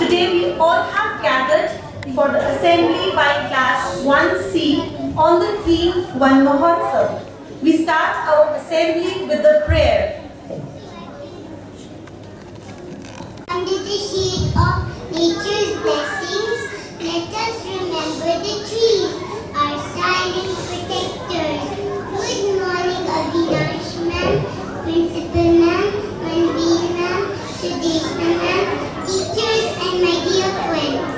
Today we all have gathered for the assembly by class 1C on the theme One Mahotsav. We start our assembly with a prayer. Under the shade of nature's blessings, let us remember the trees, our silent protectors. Good morning, Avinash ma'am, Principal ma'am, Manveer ma'am, Sudesh ma'am, teachers and my dear friends.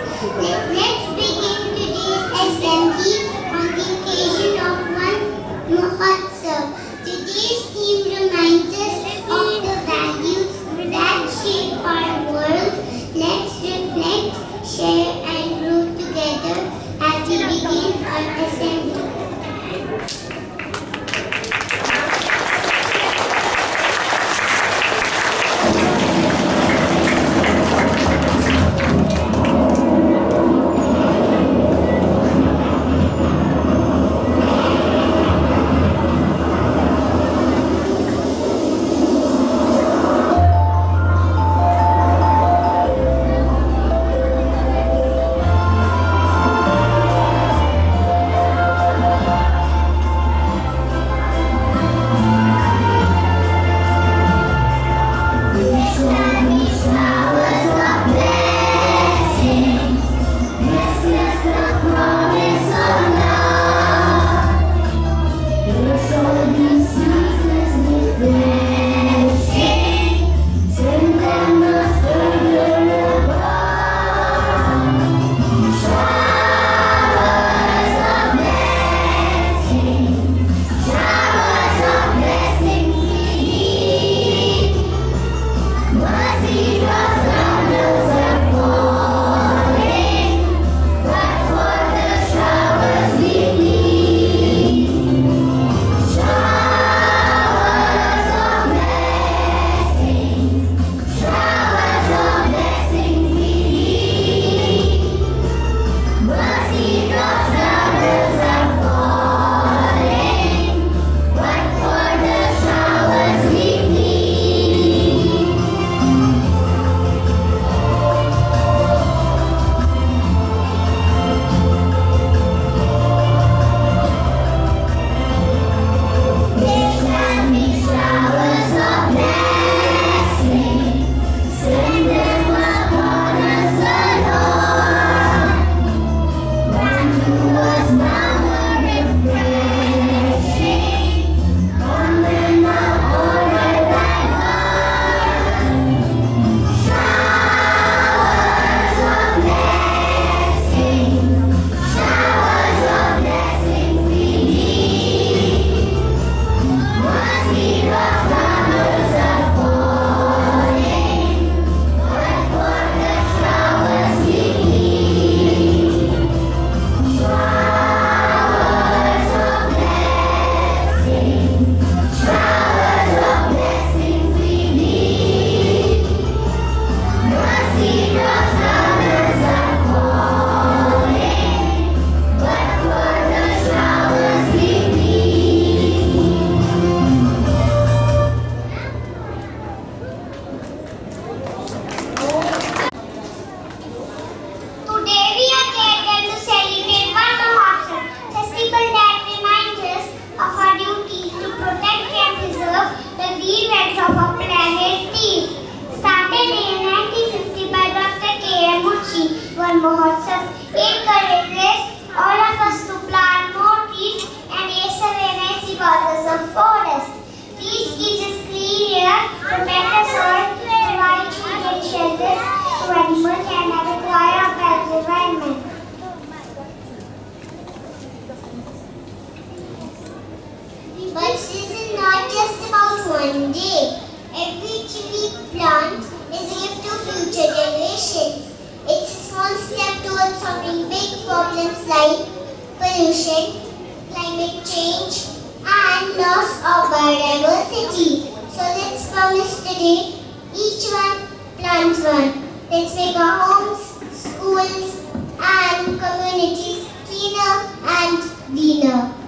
Let's begin today's assembly on the occasion of One Mahotsav. Today's theme reminds us of the values that shape our world. Let's reflect, share and grow together as we begin our assembly. Mahotsav encourages all of us to plant more trees and raise awareness because of forest. Trees gives us clean air, protect the soil, provide shade and shelter to animals and require a balanced environment. But this is not just about one day. Every tree we plant is a gift to future generations. It's a small step towards solving big problems like pollution, climate change, and loss of biodiversity. So let's promise today, each one plant one. Let's make our homes, schools, and communities cleaner and greener.